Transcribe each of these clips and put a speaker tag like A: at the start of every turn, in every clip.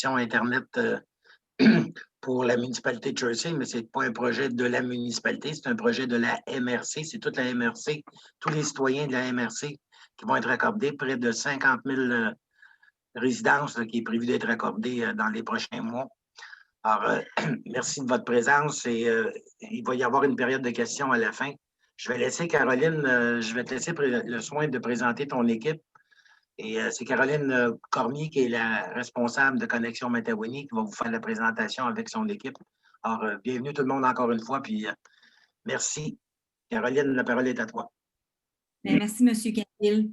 A: connexion Internet pour la municipalité de Jersey, mais ce n'est pas un projet de la municipalité, c'est un projet de la MRC. C'est toute la MRC, tous les citoyens de la MRC qui vont être accordés, près de 50 000 résidences qui est prévu d'être accordées dans les prochains mois. Alors, merci de votre présence et il va y avoir une période de questions à la fin. Je vais laisser Caroline, je vais te laisser le soin de présenter ton équipe. Et c'est Caroline Cormier qui est la responsable de Connexion Matawini qui va vous faire la présentation avec son équipe. Alors, bienvenue tout le monde encore une fois, puis merci. Caroline, la parole est à toi.
B: Bien, merci, M. Campbell.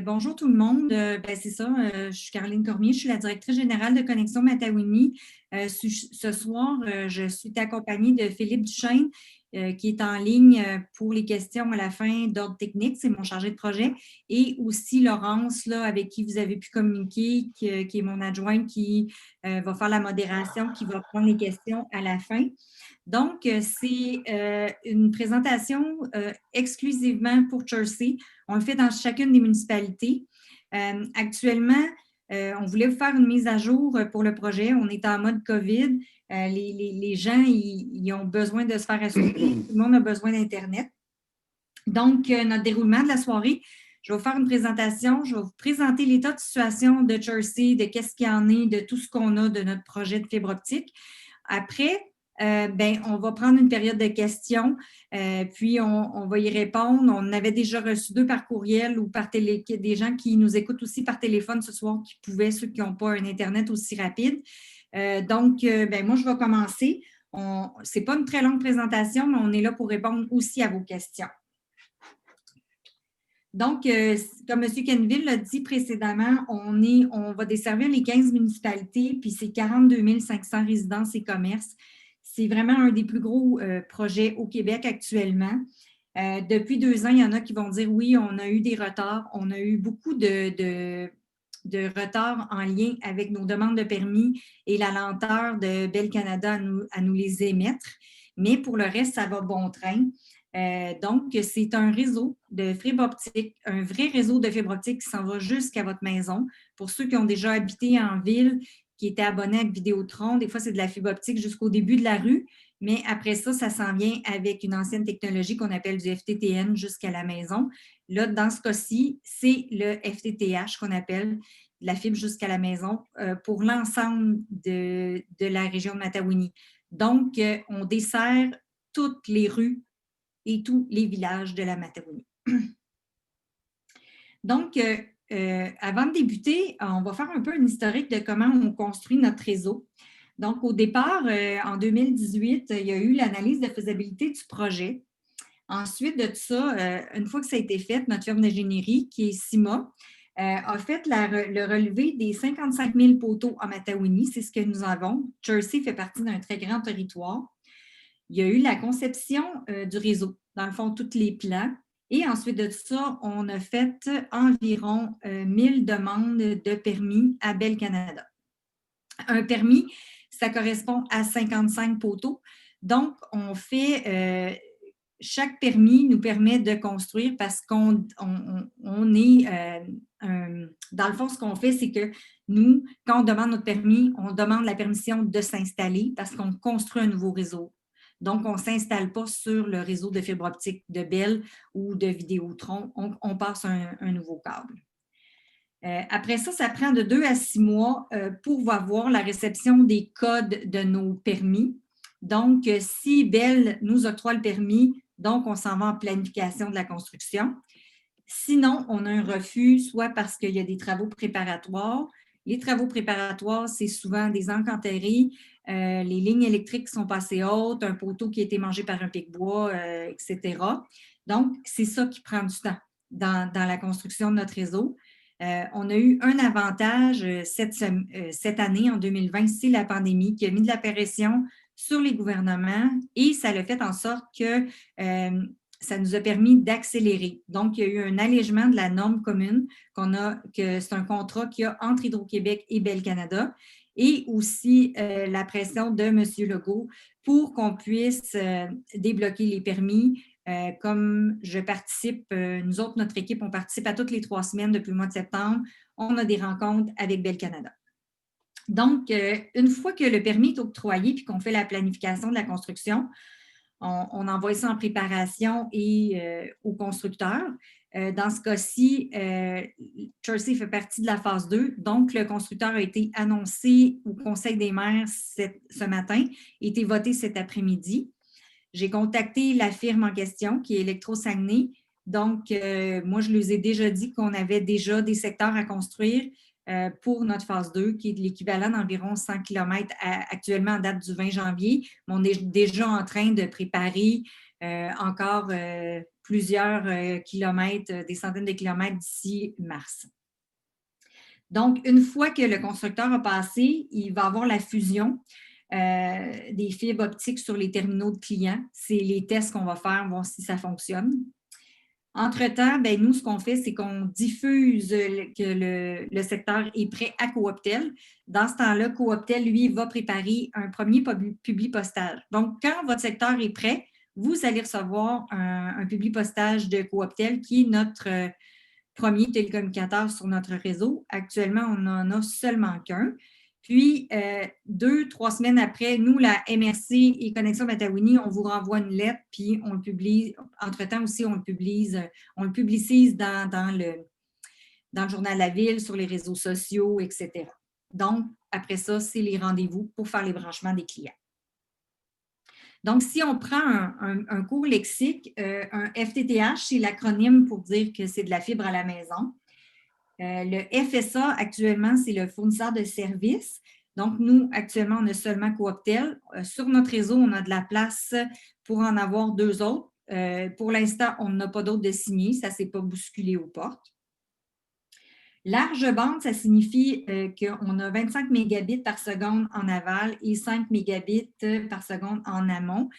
B: Bonjour tout le monde. C'est ça, je suis Caroline Cormier, je suis la directrice générale de Connexion Matawini. Ce soir, je suis accompagnée de Philippe Duchesne, qui est en ligne pour les questions à la fin d'ordre technique, c'est mon chargé de projet, et aussi Laurence, là, avec qui vous avez pu communiquer, qui est mon adjointe, qui va faire la modération, qui va prendre les questions à la fin. Donc, c'est une présentation exclusivement pour Jersey. On le fait dans chacune des municipalités. Actuellement, on voulait vous faire une mise à jour pour le projet. On est en mode COVID. Les gens, ils ont besoin de se faire assurer. Tout le monde a besoin d'Internet. Donc, notre déroulement de la soirée, je vais vous faire une présentation. Je vais vous présenter l'état de situation de Jersey, de qu'est-ce qu'il y en est, de tout ce qu'on a de notre projet de fibre optique. Après, on va prendre une période de questions, puis on va y répondre. On avait déjà reçu 2 par courriel ou par des gens qui nous écoutent aussi par téléphone ce soir, qui pouvaient, ceux qui n'ont pas un Internet aussi rapide. Moi, je vais commencer. Ce n'est pas une très longue présentation, mais on est là pour répondre aussi à vos questions. Donc, comme M. Kenville l'a dit précédemment, on va desservir les 15 municipalités, puis c'est 42 500 résidences et commerces. C'est vraiment un des plus gros projets au Québec actuellement. Depuis 2 ans, il y en a qui vont dire oui, on a eu des retards. On a eu beaucoup de retards en lien avec nos demandes de permis et la lenteur de Bell Canada à nous les émettre. Mais pour le reste, ça va bon train. Donc, c'est un réseau de fibre optique, un vrai réseau de fibre optique qui s'en va jusqu'à votre maison. Pour ceux qui ont déjà habité en ville, qui étaient abonnés avec Vidéotron, des fois, c'est de la fibre optique jusqu'au début de la rue, mais après ça, ça s'en vient avec une ancienne technologie qu'on appelle du FTTN jusqu'à la maison. Là, dans ce cas-ci, c'est le FTTH qu'on appelle la fibre jusqu'à la maison pour l'ensemble de la région de Matawini. Donc, on dessert toutes les rues et tous les villages de la Matawini. Donc, avant de débuter, on va faire un peu un historique de comment on construit notre réseau. Donc, au départ, en 2018, il y a eu l'analyse de faisabilité du projet. Ensuite de ça, une fois que ça a été fait, notre firme d'ingénierie, qui est CIMA, a fait le relevé des 55 000 poteaux à Matawini. C'est ce que nous avons. Jersey fait partie d'un très grand territoire. Il y a eu la conception du réseau, dans le fond, tous les plans. Et ensuite de ça, on a fait environ 1000 demandes de permis à Bell Canada. Un permis, ça correspond à 55 poteaux. Donc, on fait... chaque permis nous permet de construire parce qu'on est... dans le fond, ce qu'on fait, c'est que nous, quand on demande notre permis, on demande la permission de s'installer parce qu'on construit un nouveau réseau. Donc, on ne s'installe pas sur le réseau de fibre optique de Bell ou de Vidéotron. On passe un nouveau câble. Après ça, ça prend de 2 à 6 mois pour avoir la réception des codes de nos permis. Donc, si Bell nous octroie le permis, donc on s'en va en planification de la construction. Sinon, on a un refus, soit parce qu'il y a des travaux préparatoires. Les travaux préparatoires, c'est souvent des encanteries, les lignes électriques qui sont passées hautes, un poteau qui a été mangé par un pic-bois, etc. Donc, c'est ça qui prend du temps dans la construction de notre réseau. On a eu un avantage cette année, en 2020, c'est la pandémie qui a mis de la pression sur les gouvernements et ça a fait en sorte que ça nous a permis d'accélérer. Donc, il y a eu un allègement de la norme commune que c'est un contrat qu'il y a entre Hydro-Québec et Bell Canada et aussi la pression de M. Legault pour qu'on puisse débloquer les permis. Comme je participe, nous autres, notre équipe, on participe à toutes les 3 semaines depuis le mois de septembre. On a des rencontres avec Bell Canada. Donc, une fois que le permis est octroyé puis qu'on fait la planification de la construction, on envoie ça en préparation et au constructeur. Dans ce cas-ci, Chelsea fait partie de la phase 2. Donc, le constructeur a été annoncé au Conseil des maires ce matin, a été voté cet après-midi. J'ai contacté la firme en question, qui est Électro-Saguenay. Donc, moi, je leur ai déjà dit qu'on avait déjà des secteurs à construire pour notre phase 2, qui est l'équivalent d'environ 100 km actuellement en date du 20 janvier. Mais on est déjà en train de préparer encore plusieurs kilomètres, des centaines de kilomètres d'ici mars. Donc, une fois que le constructeur a passé, il va avoir la fusion des fibres optiques sur les terminaux de clients. C'est les tests qu'on va faire, voir si ça fonctionne. Entre-temps, ben, nous, ce qu'on fait, c'est qu'on diffuse que le secteur est prêt à Cooptel. Dans ce temps-là, Cooptel, lui, va préparer un premier publi-postage. Donc, quand votre secteur est prêt, vous allez recevoir un publi-postage de Cooptel qui est notre premier télécommunicateur sur notre réseau. Actuellement, on n'en a seulement qu'un. Puis, 2-3 semaines après, nous, la MRC et Connexion Matawini, on vous renvoie une lettre, puis on le publie. Entre-temps aussi, on le publicise dans le Journal de la Ville, sur les réseaux sociaux, etc. Donc, après ça, c'est les rendez-vous pour faire les branchements des clients. Donc, si on prend un cours lexique, un FTTH, c'est l'acronyme pour dire que c'est de la fibre à la maison. Le FSA, actuellement, c'est le fournisseur de services. Donc, nous, actuellement, on a seulement Cooptel. Sur notre réseau, on a de la place pour en avoir 2 autres. Pour l'instant, on n'a pas d'autres de signés. Ça ne s'est pas bousculé aux portes. Large bande, ça signifie qu'on a 25 mégabits par seconde en aval et 5 mégabits par seconde en amont.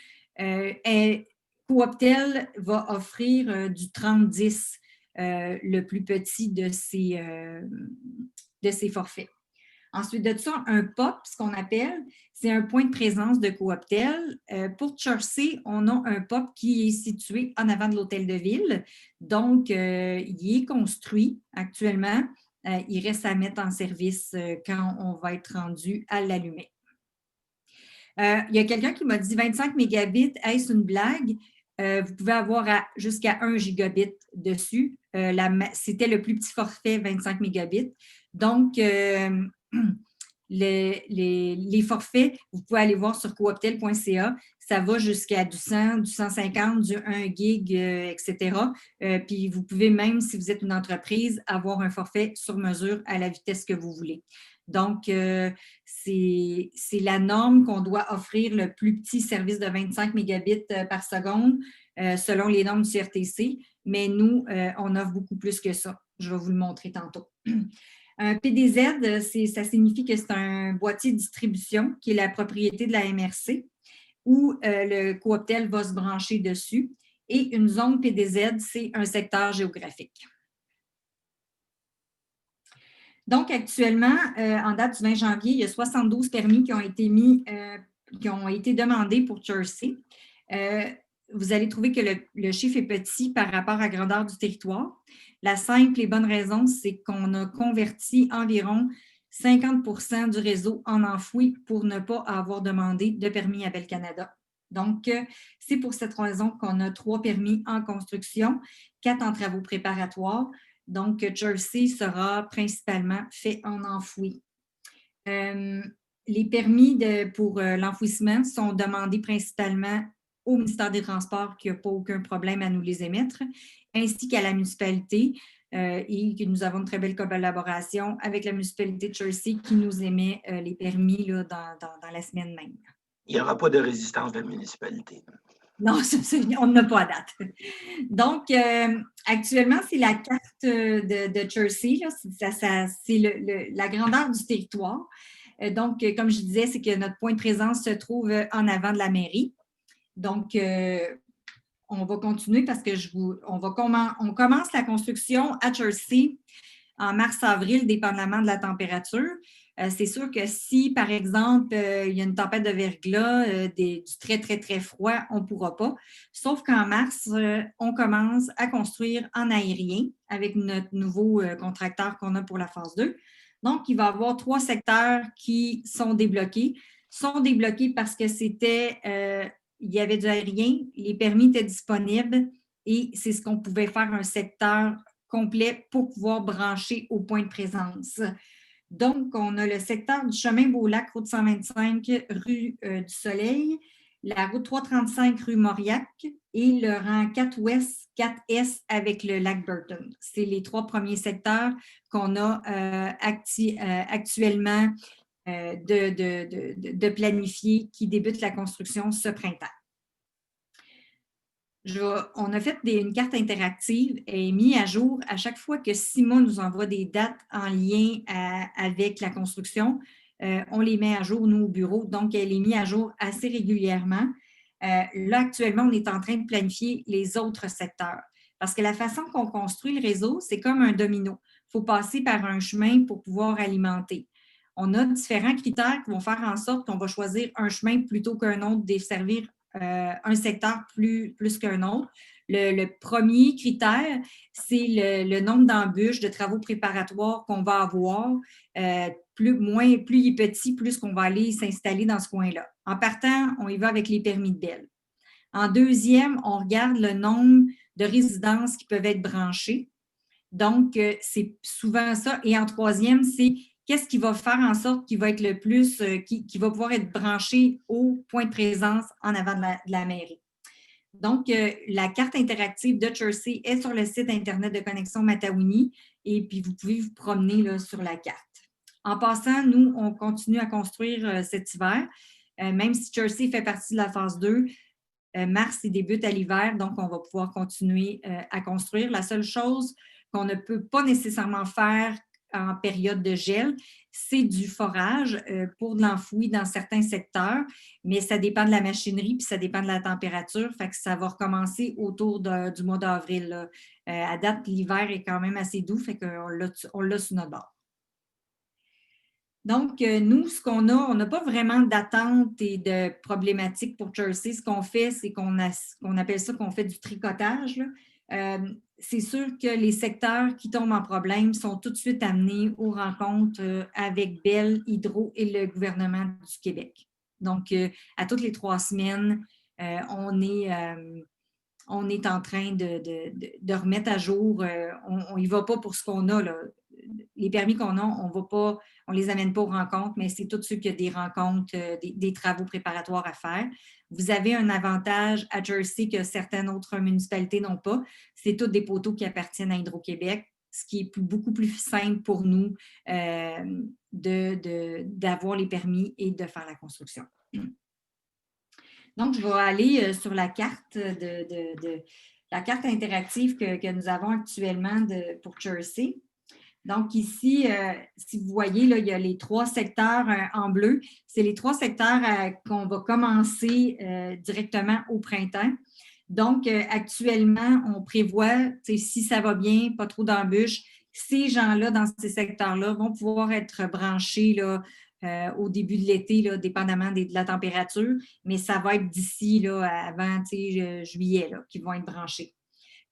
B: Cooptel va offrir du 30-10, le plus petit de ces forfaits. Ensuite de ça, un POP, ce qu'on appelle, c'est un point de présence de Cooptel. Pour Chelsea, on a un POP qui est situé en avant de l'hôtel de ville. Donc, il est construit actuellement. Il reste à mettre en service quand on va être rendu à l'allumer. Il y a quelqu'un qui m'a dit 25 mégabits, est-ce une blague? Vous pouvez avoir jusqu'à 1 gigabit dessus. C'était le plus petit forfait, 25 mégabits. Donc, les forfaits, vous pouvez aller voir sur cooptel.ca. Ça va jusqu'à du 100, du 150, du 1 gig, etc. Puis vous pouvez même, si vous êtes une entreprise, avoir un forfait sur mesure à la vitesse que vous voulez. Donc, c'est la norme qu'on doit offrir le plus petit service de 25 mégabits par seconde selon les normes du CRTC. Mais nous, on offre beaucoup plus que ça. Je vais vous le montrer tantôt. Un PDZ, ça signifie que c'est un boîtier de distribution qui est la propriété de la MRC où le Cooptel va se brancher dessus. Et une zone PDZ, c'est un secteur géographique. Donc, actuellement, en date du 20 janvier, il y a 72 permis qui ont été demandés pour Chelsea. Vous allez trouver que le chiffre est petit par rapport à la grandeur du territoire. La simple et bonne raison, c'est qu'on a converti environ 50% du réseau en enfoui pour ne pas avoir demandé de permis à Bell Canada. Donc, c'est pour cette raison qu'on a 3 permis en construction, 4 en travaux préparatoires. Donc, Chelsea sera principalement fait en enfoui. Les permis pour l'enfouissement sont demandés principalement au ministère des Transports qui n'a pas aucun problème à nous les émettre, ainsi qu'à la municipalité et que nous avons une très belle collaboration avec la municipalité de Chelsea qui nous émet les permis là, dans la semaine même.
A: Il n'y aura pas de résistance de la municipalité.
B: Non, on n'a pas à date. Donc, actuellement, c'est la carte de Chelsea. C'est la grandeur du territoire. Donc, comme je disais, c'est que notre point de présence se trouve en avant de la mairie. Donc, on va continuer parce que on commence la construction à Chelsea en mars-avril, dépendamment de la température. C'est sûr que si, par exemple, il y a une tempête de verglas, du très, très, très froid, on ne pourra pas. Sauf qu'en mars, on commence à construire en aérien avec notre nouveau contracteur qu'on a pour la phase 2. Donc, il va y avoir 3 secteurs qui sont débloqués. Sont débloqués parce que il y avait du aérien, les permis étaient disponibles et c'est ce qu'on pouvait faire un secteur complet pour pouvoir brancher au point de présence. Donc, on a le secteur du chemin Beau-Lac, route 125, rue du Soleil, la route 335, rue Mauriac et le rang 4 ouest, 4S avec le lac Burton. C'est les 3 premiers secteurs qu'on a actuellement de planifier qui débutent la construction ce printemps. On a fait une carte interactive et mise à jour à chaque fois que Simon nous envoie des dates en lien avec la construction. On les met à jour, nous, au bureau. Donc, elle est mise à jour assez régulièrement. Là, actuellement, on est en train de planifier les autres secteurs. Parce que la façon qu'on construit le réseau, c'est comme un domino. Il faut passer par un chemin pour pouvoir alimenter. On a différents critères qui vont faire en sorte qu'on va choisir un chemin plutôt qu'un autre, desservir un secteur plus qu'un autre. Le premier critère, c'est le nombre d'embûches, de travaux préparatoires qu'on va avoir. Plus il est petit, plus qu'on va aller s'installer dans ce coin-là. En partant, on y va avec les permis de Bell. En deuxième, on regarde le nombre de résidences qui peuvent être branchées. Donc, c'est souvent ça. Et en troisième, c'est qu'est-ce qui va faire en sorte qu'il va être le plus, qui va pouvoir être branché au point de présence en avant de la mairie. Donc, la carte interactive de Jersey est sur le site Internet de Connexion Matawini et puis vous pouvez vous promener là, sur la carte. En passant, nous, on continue à construire cet hiver, même si Jersey fait partie de la phase 2. Mars, il débute à l'hiver, donc on va pouvoir continuer à construire. La seule chose qu'on ne peut pas nécessairement faire en période de gel, c'est du forage pour de l'enfoui dans certains secteurs, mais ça dépend de la machinerie puis ça dépend de la température, fait que ça va recommencer autour du mois d'avril. À date, l'hiver est quand même assez doux, fait qu'on l'a sous notre bord. Donc, nous, ce qu'on a, on n'a pas vraiment d'attente et de problématiques pour Jersey. Ce qu'on fait, c'est qu'on appelle ça qu'on fait du tricotage. C'est sûr que les secteurs qui tombent en problème sont tout de suite amenés aux rencontres avec Bell, Hydro et le gouvernement du Québec. Donc, à toutes les 3 semaines, on est en train de remettre à jour. On n'y va pas pour ce qu'on a, là. Les permis qu'on a, on ne les amène pas aux rencontres, mais c'est tout de suite qu'il y a des rencontres, des travaux préparatoires à faire. Vous avez un avantage à Jersey que certaines autres municipalités n'ont pas. C'est tous des poteaux qui appartiennent à Hydro-Québec, ce qui est beaucoup plus simple pour nous d'avoir les permis et de faire la construction. Donc, je vais aller sur la carte la carte interactive que nous avons actuellement pour Jersey. Donc, ici, si vous voyez, là, il y a les 3 secteurs en bleu. C'est les 3 secteurs qu'on va commencer directement au printemps. Donc, actuellement, on prévoit, si ça va bien, pas trop d'embûches, ces gens-là, dans ces secteurs-là, vont pouvoir être branchés là, au début de l'été, là, dépendamment de la température, mais ça va être d'ici là, avant juillet qu'ils vont être branchés.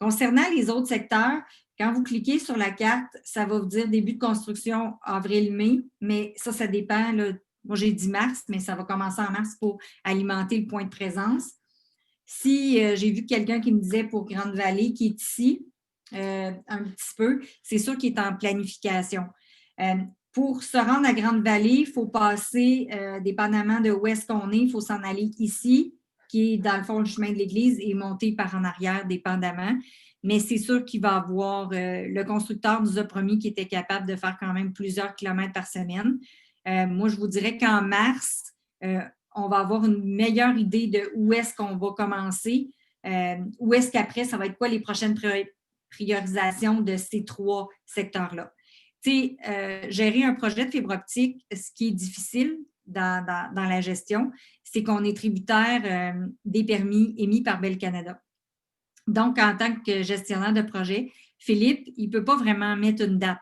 B: Concernant les autres secteurs, quand vous cliquez sur la carte, ça va vous dire début de construction avril-mai, mais ça dépend. Là. Moi, j'ai dit mars, mais ça va commencer en mars pour alimenter le point de présence. Si j'ai vu quelqu'un qui me disait pour Grande-Vallée, qui est ici, un petit peu, c'est sûr qu'il est en planification. Pour se rendre à Grande-Vallée, il faut passer, dépendamment de où est-ce qu'on est, il faut s'en aller ici, qui est dans le fond le chemin de l'église, et monter par en arrière, dépendamment. Mais c'est sûr qu'il va avoir, le constructeur nous a promis qu'il était capable de faire quand même plusieurs kilomètres par semaine. Moi, je vous dirais qu'en mars, on va avoir une meilleure idée de où est-ce qu'on va commencer, où est-ce qu'après, ça va être quoi les prochaines priorisations de ces 3 secteurs-là. Gérer un projet de fibre optique, ce qui est difficile dans la gestion, c'est qu'on est tributaire des permis émis par Bell Canada. Donc, en tant que gestionnaire de projet, Philippe, il ne peut pas vraiment mettre une date.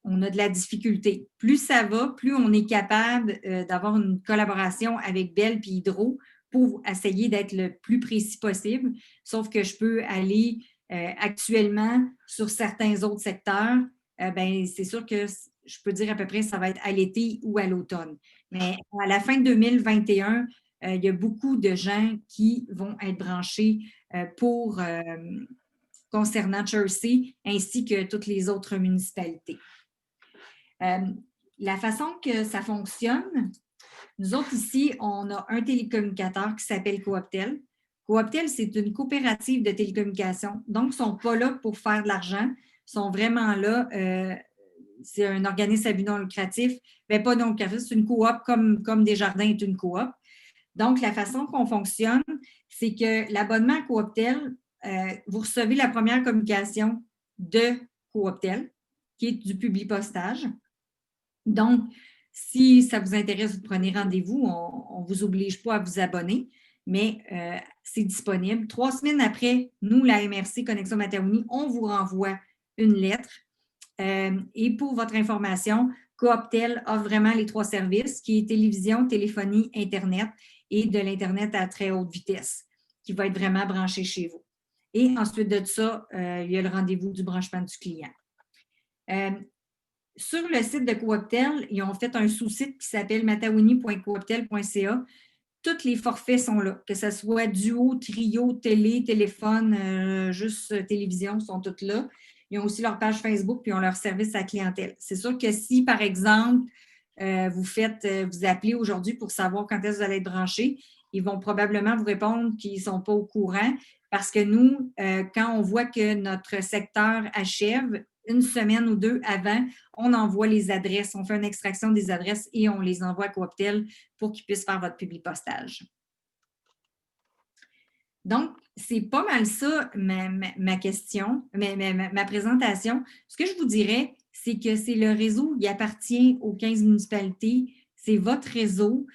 B: On a de la difficulté. Plus ça va, plus on est capable d'avoir une collaboration avec Bell et Hydro pour essayer d'être le plus précis possible. Sauf que je peux aller actuellement sur certains autres secteurs. C'est sûr que je peux dire à peu près ça va être à l'été ou à l'automne. Mais à la fin de 2021, il y a beaucoup de gens qui vont être branchés concernant Jersey ainsi que toutes les autres municipalités. La façon que ça fonctionne, nous autres ici, on a un télécommunicateur qui s'appelle Cooptel. Cooptel, c'est une coopérative de télécommunications. Donc, ils ne sont pas là pour faire de l'argent. Ils sont vraiment là. C'est un organisme à but non lucratif. Bien, pas non lucratif, c'est une coop comme Desjardins est une coop. Donc, la façon qu'on fonctionne, c'est que l'abonnement à Cooptel, vous recevez la première communication de Cooptel, qui est du Publipostage. Donc, si ça vous intéresse, vous prenez rendez-vous. On ne vous oblige pas à vous abonner, mais c'est disponible. 3 semaines après, nous, la MRC Connexion Matawini, on vous renvoie une lettre. Et pour votre information, Cooptel offre vraiment les 3 services, qui est télévision, téléphonie, Internet et de l'Internet à très haute vitesse, qui va être vraiment branché chez vous. Et ensuite de ça, il y a le rendez-vous du branchement du client. Sur le site de Cooptel, ils ont fait un sous-site qui s'appelle matawini.cooptel.ca. Tous les forfaits sont là, que ce soit duo, trio, télé, téléphone, juste télévision, sont tous là. Ils ont aussi leur page Facebook puis ils ont leur service à la clientèle. C'est sûr que si, par exemple, vous appelez aujourd'hui pour savoir quand est-ce que vous allez être branché, ils vont probablement vous répondre qu'ils ne sont pas au courant parce que nous, quand on voit que notre secteur achève, une semaine ou 2 avant, on envoie les adresses, on fait une extraction des adresses et on les envoie à Cooptel pour qu'ils puissent faire votre publipostage. Donc, c'est pas mal ça, ma question, ma présentation. Ce que je vous dirais, c'est que c'est le réseau qui appartient aux 15 municipalités. C'est votre réseau.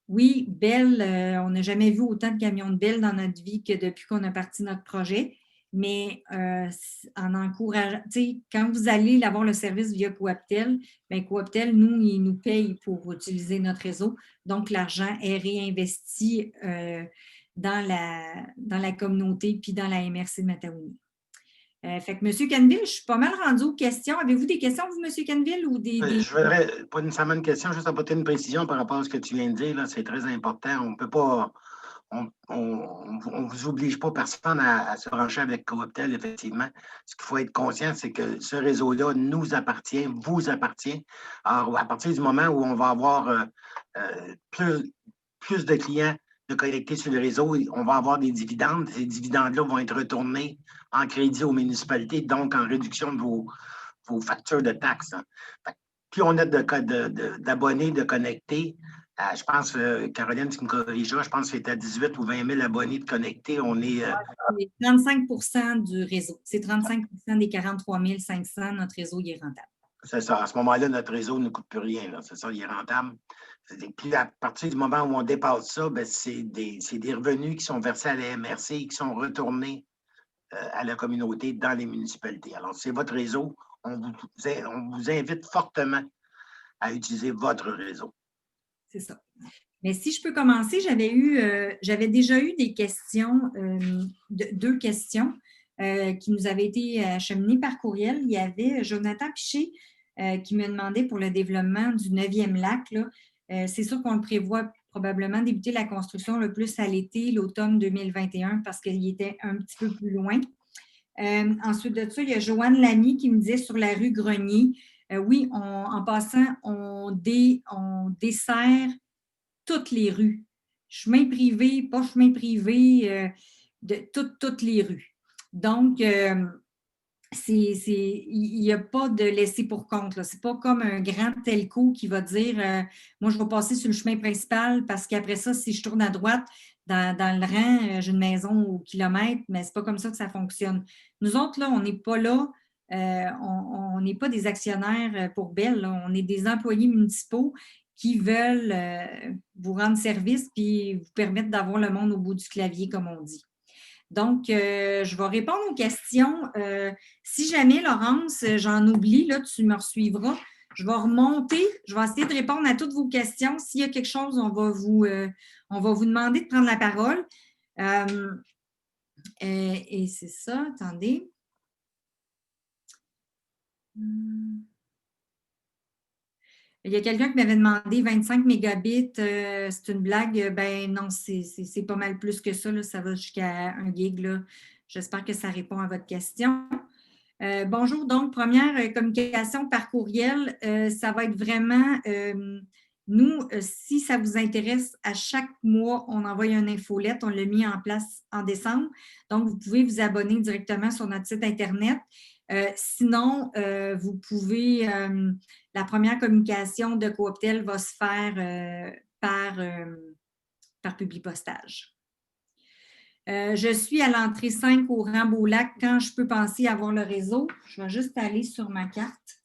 B: Oui, Bell, on n'a jamais vu autant de camions de Bell dans notre vie que depuis qu'on a parti notre projet. Mais en encourageant, tu sais, quand vous allez avoir le service via Cooptel, bien, Cooptel, nous, il nous paye pour utiliser notre réseau. Donc, l'argent est réinvesti dans la communauté puis dans la MRC de Matawini. Fait que, M. Canville, je suis pas mal rendue aux questions. Avez-vous des questions, vous, M. Canville, ou
A: Je voudrais pas nécessairement une question, juste apporter une précision par rapport à ce que tu viens de dire. C'est très important. On peut pas. On ne vous oblige pas personne à se brancher avec Cooptel, effectivement. Ce qu'il faut être conscient, c'est que ce réseau-là nous appartient, vous appartient. Alors, à partir du moment où on va avoir plus de clients de connecter sur le réseau, on va avoir des dividendes. Ces dividendes-là vont être retournés en crédit aux municipalités, donc en réduction de vos factures de taxes. Plus on a d'abonnés de connectés, je pense, Caroline, tu me corrigeras, je pense que c'est à 18 ou 20 000 abonnés de connectés. On est.
B: C'est 35 du réseau. C'est 35 des 43 500. Notre réseau, il est rentable.
A: C'est ça. À ce moment-là, notre réseau ne coûte plus rien. C'est ça, il est rentable. Puis à partir du moment où on dépasse ça, c'est des revenus qui sont versés à la MRC et qui sont retournés à la communauté dans les municipalités. Alors, c'est votre réseau. On vous invite fortement à utiliser votre réseau.
B: C'est ça. Mais si je peux commencer, j'avais déjà eu des questions, 2 questions qui nous avaient été acheminées par courriel. Il y avait Jonathan Piché qui me demandait pour le développement du 9e lac. C'est sûr qu'on le prévoit probablement débuter la construction le plus à l'été, l'automne 2021, parce qu'il était un petit peu plus loin. Ensuite de ça, il y a Joanne Lamy qui me disait sur la rue Grenier. Oui, en passant, on dessert toutes les rues. Chemin privé, pas chemin privé, de toutes les rues. Donc, il n'y a pas de laisser pour compte. Ce n'est pas comme un grand telco qui va dire moi, je vais passer sur le chemin principal parce qu'après ça, si je tourne à droite, dans le rang, j'ai une maison au kilomètre, mais ce n'est pas comme ça que ça fonctionne. Nous autres, là, on n'est pas là. On n'est pas des actionnaires pour Bell. Là. On est des employés municipaux qui veulent vous rendre service puis vous permettre d'avoir le monde au bout du clavier, comme on dit. Donc, je vais répondre aux questions. Si jamais, Laurence, j'en oublie, là, tu me suivras. Je vais remonter. Je vais essayer de répondre à toutes vos questions. S'il y a quelque chose, on va vous demander de prendre la parole. Et c'est ça. Attendez. Il y a quelqu'un qui m'avait demandé 25 mégabits, c'est une blague. Ben non, c'est pas mal plus que ça. Là, ça va jusqu'à 1 gig. Là. J'espère que ça répond à votre question. Bonjour, donc, première communication par courriel. Ça va être vraiment, nous, si ça vous intéresse, à chaque mois, on envoie une infolette. On l'a mis en place en décembre. Donc, vous pouvez vous abonner directement sur notre site Internet. Sinon, vous pouvez, la première communication de Cooptel va se faire par publipostage. Je suis à l'entrée 5 au Rang-Beaulac. Quand je peux penser avoir le réseau, je vais juste aller sur ma carte.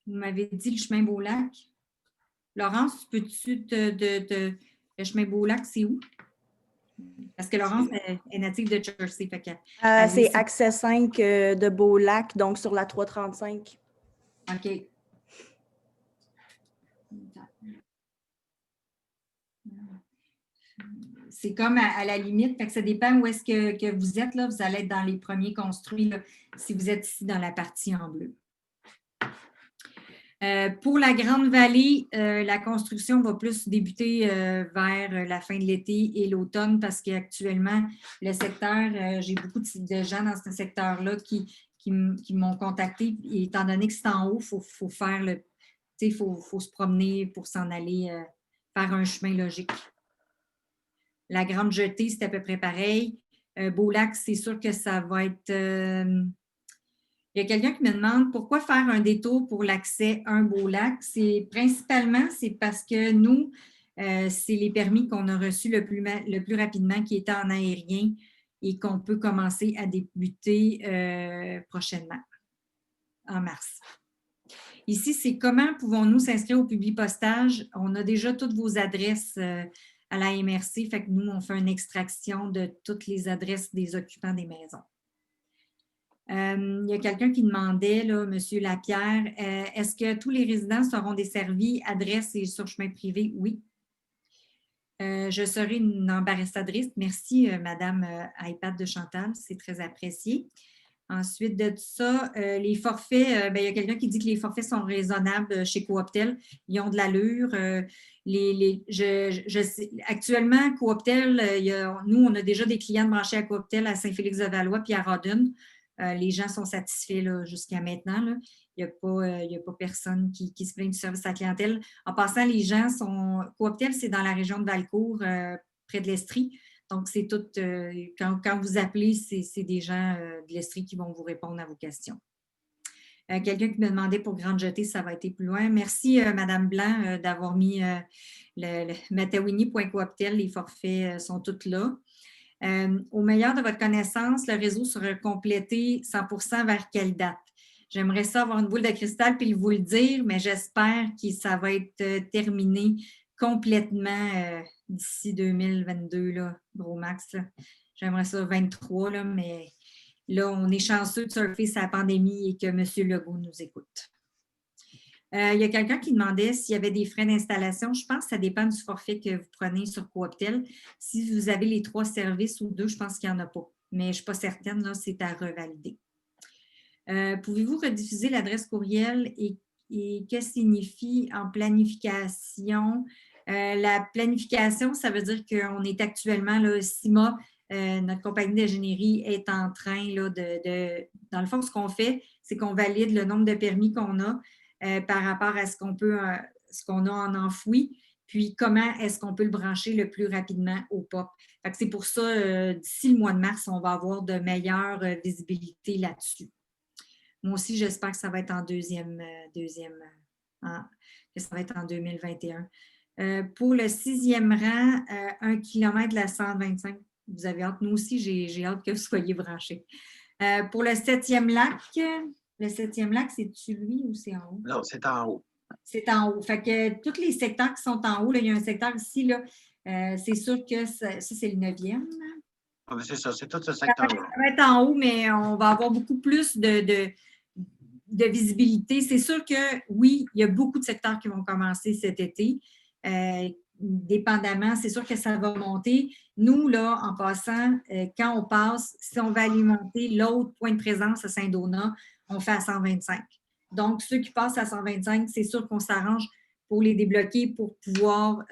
B: Vous m'avez dit le chemin Beaulac. Laurence, peux-tu le chemin Beaulac, c'est où? Parce que Laurence est native de Jersey.
C: C'est accès 5 de Beaulac, donc sur la 335.
B: OK. C'est comme à la limite, fait que ça dépend où est-ce que vous êtes. Là. Vous allez être dans les premiers construits là, si vous êtes ici dans la partie en bleu. Pour la Grande Vallée, la construction va plus débuter vers la fin de l'été et l'automne parce qu'actuellement, le secteur, j'ai beaucoup de gens dans ce secteur-là qui m'ont contacté. Et étant donné que c'est en haut, il faut faire le. Il faut se promener pour s'en aller faire un chemin logique. La Grande Jetée, c'est à peu près pareil. Beaulac, c'est sûr que ça va être. Il y a quelqu'un qui me demande pourquoi faire un détour pour l'accès à un Beaulac. Principalement, c'est parce que nous, c'est les permis qu'on a reçus le plus rapidement qui étaient en aérien et qu'on peut commencer à débuter prochainement, en mars. Ici, c'est comment pouvons-nous s'inscrire au publipostage. On a déjà toutes vos adresses à la MRC, fait que nous, on fait une extraction de toutes les adresses des occupants des maisons. Il y a quelqu'un qui demandait, là, M. Lapierre, est-ce que tous les résidents seront desservis, adresse et sur chemin privé? Oui. Je serai une ambassadrice. Merci, Madame iPad de Chantal, c'est très apprécié. Ensuite de ça, les forfaits, il y a quelqu'un qui dit que les forfaits sont raisonnables chez Cooptel. Ils ont de l'allure. Actuellement, Cooptel, nous, on a déjà des clients branchés à Cooptel à Saint-Félix-de-Valois puis à Rawdon. Les gens sont satisfaits jusqu'à maintenant. Là. Il n'y a pas personne qui se plaint du service à la clientèle. En passant, les gens sont. Cooptel, c'est dans la région de Valcourt, près de l'Estrie. Donc, c'est tout. Quand vous appelez, c'est des gens de l'Estrie qui vont vous répondre à vos questions. Quelqu'un qui me demandait pour Grande Jetée, ça va être plus loin. Merci, Mme Blanc, d'avoir mis le matawini.cooptel. Les forfaits sont tous là. Au meilleur de votre connaissance, le réseau sera complété 100% vers quelle date? J'aimerais ça avoir une boule de cristal puis vous le dire, mais j'espère que ça va être terminé complètement d'ici 2022, là, gros max. J'aimerais ça 23, là, mais là, on est chanceux de surfer sa pandémie et que M. Legault nous écoute. Il y a quelqu'un qui demandait s'il y avait des frais d'installation. Je pense que ça dépend du forfait que vous prenez sur Cooptel. Si vous avez les 3 services ou 2, je pense qu'il n'y en a pas. Mais je ne suis pas certaine, là, c'est à revalider. Pouvez-vous rediffuser l'adresse courriel et que signifie en planification? La planification, ça veut dire qu'on est actuellement, là, CIMA, notre compagnie d'ingénierie est en train là, dans le fond, ce qu'on fait, c'est qu'on valide le nombre de permis qu'on a par rapport à ce qu'on a en enfoui, puis comment est-ce qu'on peut le brancher le plus rapidement au POP. C'est pour ça, d'ici le mois de mars, on va avoir de meilleures visibilités là-dessus. Moi aussi, j'espère que ça va être en que ça va être en 2021. Pour le 6e rang, 1 km de la 125, vous avez hâte. Nous aussi, j'ai hâte que vous soyez branchés. Pour le 7e lac, c'est-tu lui ou c'est en haut?
A: Non, c'est en haut.
B: C'est en haut. Fait que tous les secteurs qui sont en haut, là, il y a un secteur ici, là, c'est sûr que ça c'est le 9e.
A: C'est ça, c'est tout ce secteur-là.
B: Ça va être en haut, mais on va avoir beaucoup plus de visibilité. C'est sûr que, oui, il y a beaucoup de secteurs qui vont commencer cet été. dépendamment, c'est sûr que ça va monter. Nous, là, en passant, quand on passe, si on va alimenter l'autre point de présence à Saint-Donat, on fait à 125. Donc, ceux qui passent à 125, c'est sûr qu'on s'arrange pour les débloquer pour pouvoir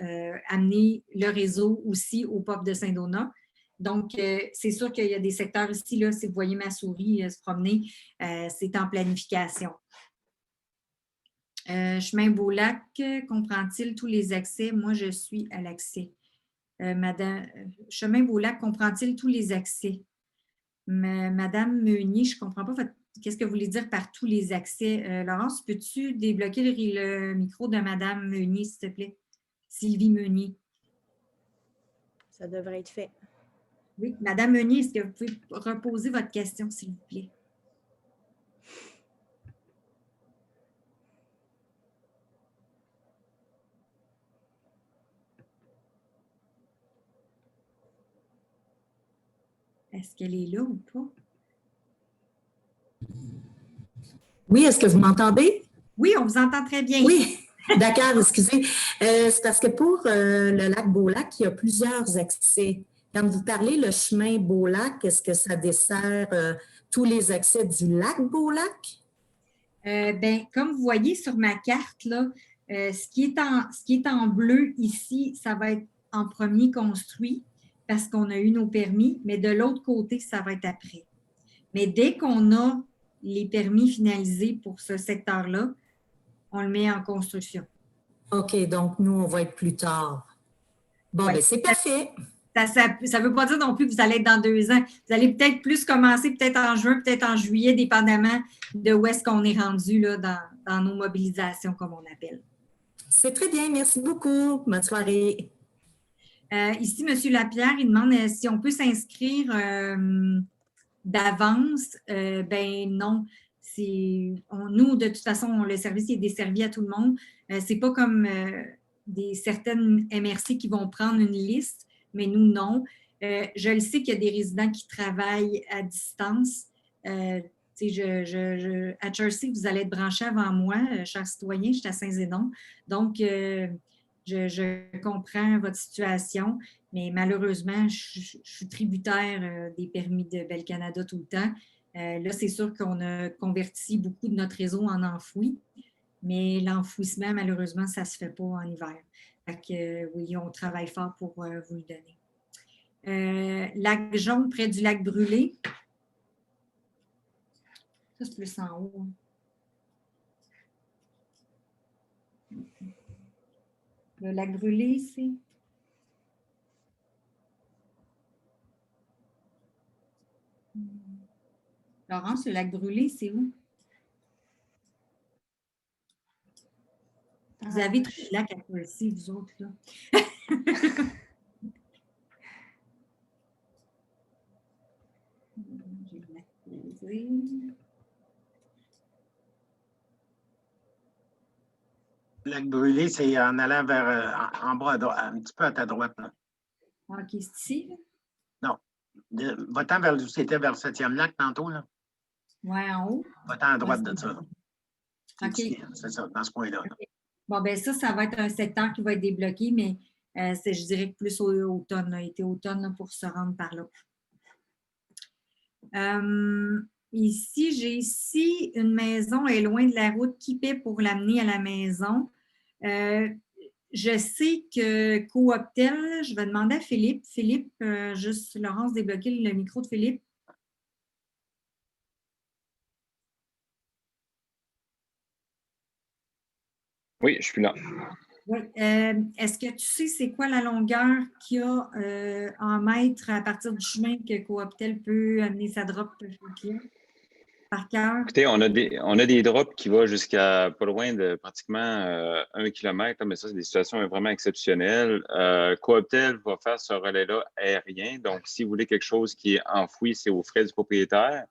B: amener le réseau aussi au POP de Saint-Donat. Donc, c'est sûr qu'il y a des secteurs ici, là, si vous voyez ma souris se promener, c'est en planification. Chemin Beaulac, comprend-il tous les accès? Moi, je suis à l'accès. Chemin Beaulac, comprend-il tous les accès? Madame Meunier, je ne comprends pas qu'est-ce que vous voulez dire par tous les accès. Laurence, peux-tu débloquer le micro de Madame Meunier, s'il te plaît? Sylvie Meunier.
C: Ça devrait être fait.
B: Oui, Madame Meunier, est-ce que vous pouvez reposer votre question, s'il vous plaît? Est-ce qu'elle est là ou pas?
D: Oui, est-ce que vous m'entendez?
B: Oui, on vous entend très bien.
D: Oui, d'accord, excusez. C'est parce que pour le lac Beaulac, il y a plusieurs accès. Quand vous parlez le chemin Beaulac, est-ce que ça dessert tous les accès du lac Beaulac?
B: Comme vous voyez sur ma carte, là, ce qui est en bleu ici, ça va être en premier construit parce qu'on a eu nos permis, mais de l'autre côté, ça va être après. Mais dès qu'on a les permis finalisés pour ce secteur-là, on le met en construction.
D: OK, donc nous, on va être plus tard. Bon,
B: Ouais.
D: bien, c'est parfait.
B: Ça ne veut pas dire non plus que vous allez être dans 2 ans. Vous allez peut-être plus commencer, peut-être en juin, peut-être en juillet, dépendamment de où est-ce qu'on est rendu là, dans nos mobilisations, comme on appelle.
D: C'est très bien, merci beaucoup. Bonne soirée.
B: Ici, M. Lapierre, il demande si on peut s'inscrire d'avance. Non. Nous, de toute façon, le service est desservi à tout le monde. C'est pas comme certaines MRC qui vont prendre une liste, mais nous, non. Je le sais qu'il y a des résidents qui travaillent à distance. À Jersey, vous allez être branchés avant moi, chers citoyens, je suis à Saint-Zénon. Donc, je comprends votre situation, mais malheureusement, je suis tributaire des permis de Bel Canada tout le temps. Là, c'est sûr qu'on a converti beaucoup de notre réseau en enfoui, mais l'enfouissement, malheureusement, ça ne se fait pas en hiver. Fait que, oui, on travaille fort pour vous le donner. Lac Jaune, près du lac Brûlé. Ça, c'est plus en haut. Le lac Brûlé, c'est... Laurence, le lac Brûlé, c'est où? Vous avez trop de lacs à Percy, vous autres, là.
A: Le lac Brûlé, c'est en allant vers en bas, un petit peu à ta droite. Là.
B: OK, c'est ici, là?
A: Non. Va-t'en vers c'était vers le 7e lac tantôt, là.
B: Oui, en haut.
A: Va-t'en à droite de ça.
B: OK.
A: C'est ça, dans ce coin-là.
B: Okay. Bon, bien, ça va être un secteur qui va être débloqué, mais je dirais que plus au automne, été automne là, pour se rendre par là. Ici, j'ai ici une maison, elle est loin de la route. Qui paie pour l'amener à la maison? Je sais que Cooptel, je vais demander à Philippe. Philippe, juste Laurence, débloquer le micro de Philippe.
E: Oui, je suis là.
B: Oui. Est-ce que tu sais c'est quoi la longueur qu'il y a en mètres à partir du chemin que Cooptel peut amener sa drop par cœur?
E: Écoutez, on a des drops qui vont jusqu'à pas loin de pratiquement 1 kilomètre, mais ça, c'est des situations vraiment exceptionnelles. Cooptel va faire ce relais-là aérien. Donc, si vous voulez quelque chose qui est enfoui, c'est aux frais du propriétaire.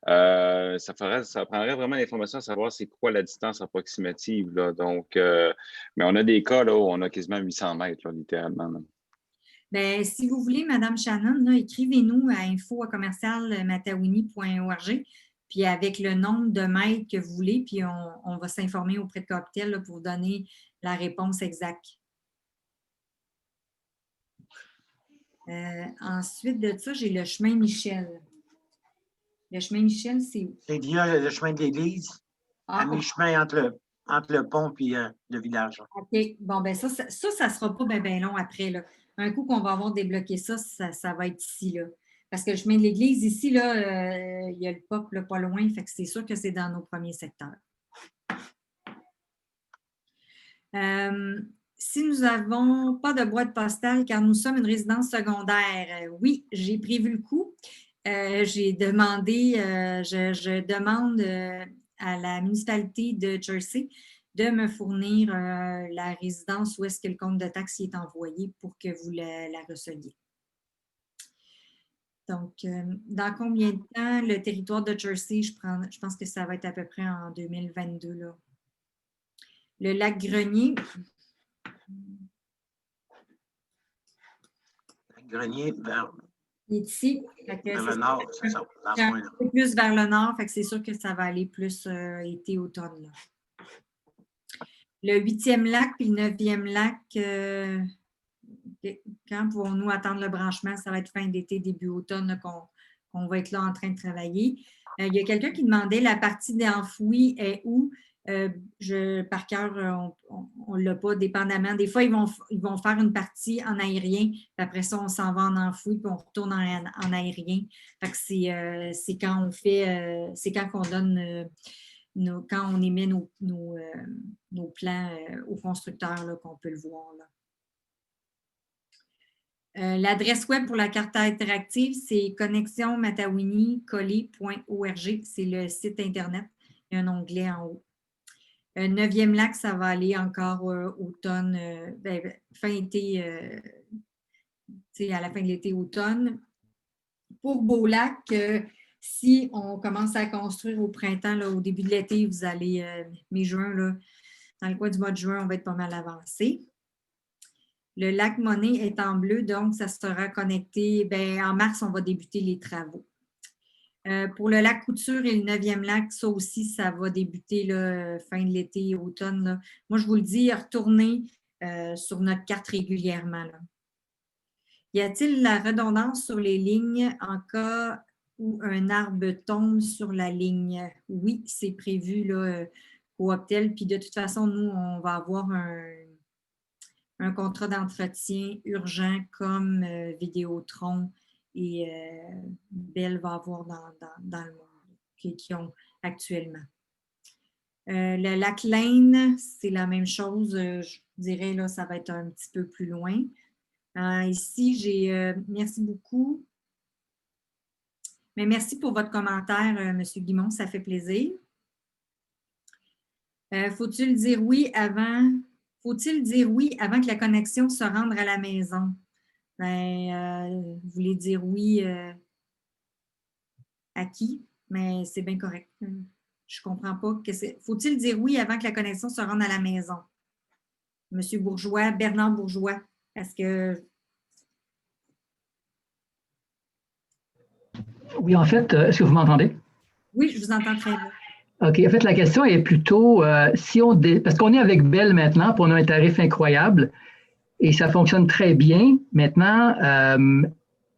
E: Ça prendrait vraiment l'information à savoir c'est quoi la distance approximative. Là. Donc, mais on a des cas là, où on a quasiment 800 mètres, là, littéralement. Là.
B: Bien, si vous voulez, Mme Shannon, là, écrivez-nous à info@commercialmatawini.org, puis avec le nombre de mètres que vous voulez, puis on va s'informer auprès de Cooptel là, pour vous donner la réponse exacte. Ensuite de ça, j'ai le chemin Michel. Le chemin Michel, c'est où?
A: C'est via le chemin de l'église, à
B: Ah,
A: mi-chemin entre le pont et le village.
B: OK. Bon, ben ça sera pas bien long après, là. Un coup qu'on va avoir débloqué ça, ça va être ici, là. Parce que le chemin de l'église, ici, là, il y a le pop, là, pas loin, fait que c'est sûr que c'est dans nos premiers secteurs. Si nous n'avons pas de boîte postale, car nous sommes une résidence secondaire, oui, j'ai prévu le coup. J'ai demandé, je demande à la municipalité de Jersey de me fournir la résidence où est-ce que le compte de taxes est envoyé pour que vous la receviez. Donc, dans combien de temps le territoire de Jersey, je pense que ça va être à peu près en 2022, là. Le lac Grenier.
A: Grenier vers
B: Il est ici.
A: le nord, c'est ça, dans ce
B: un
A: coin-là.
B: peu plus vers le nord, fait que c'est sûr que ça va aller plus été-automne, là. Le 8e lac puis le 9e lac, quand pourrons-nous attendre le branchement? Ça va être fin d'été, début automne là, qu'on va être là en train de travailler. Il y a quelqu'un qui demandait la partie d'enfoui est où? Par cœur, on ne l'a pas dépendamment. Des fois, ils vont faire une partie en aérien, puis après ça, on s'en va en enfoui, puis on retourne en aérien. Fait que c'est quand on fait, c'est quand on donne quand on émet nos plans aux constructeurs là, qu'on peut le voir, là. L'adresse web pour la carte interactive, c'est connexionmatawini.org. C'est le site Internet. Il y a un onglet en haut. 9e lac, ça va aller encore automne, fin été, à la fin de l'été, automne. Pour Beaulac, si on commence à construire au printemps, là, au début de l'été, vous allez, mai-juin, là, dans le coin du mois de juin, on va être pas mal avancé. Le lac Monet est en bleu, donc ça sera connecté. En mars, on va débuter les travaux. Pour le lac Couture et le 9e lac, ça aussi, ça va débuter là, fin de l'été, automne, là. Moi, je vous le dis, retournez sur notre carte régulièrement, là. Y a-t-il la redondance sur les lignes en cas où un arbre tombe sur la ligne? Oui, c'est prévu là, au Optel. Puis de toute façon, nous, on va avoir un contrat d'entretien urgent comme Vidéotron et Bell va avoir dans le monde qui ont actuellement. Le lac Lane, c'est la même chose. Je dirais, là, ça va être un petit peu plus loin. Ici, j'ai... merci beaucoup. Mais merci pour votre commentaire, M. Guimond, ça fait plaisir. Faut-il dire oui avant que la connexion se rende à la maison? Vous voulez dire oui à qui? Mais c'est bien correct. Je ne comprends pas. Faut-il dire oui avant que la connexion se rende à la maison? Monsieur Bourgeois, Bernard Bourgeois, est-ce que...
F: Oui, en fait, est-ce que vous m'entendez?
B: Oui, je vous entends très bien.
F: OK. En fait, la question est plutôt, parce qu'on est avec Bell maintenant, puis on a un tarif incroyable et ça fonctionne très bien. Maintenant,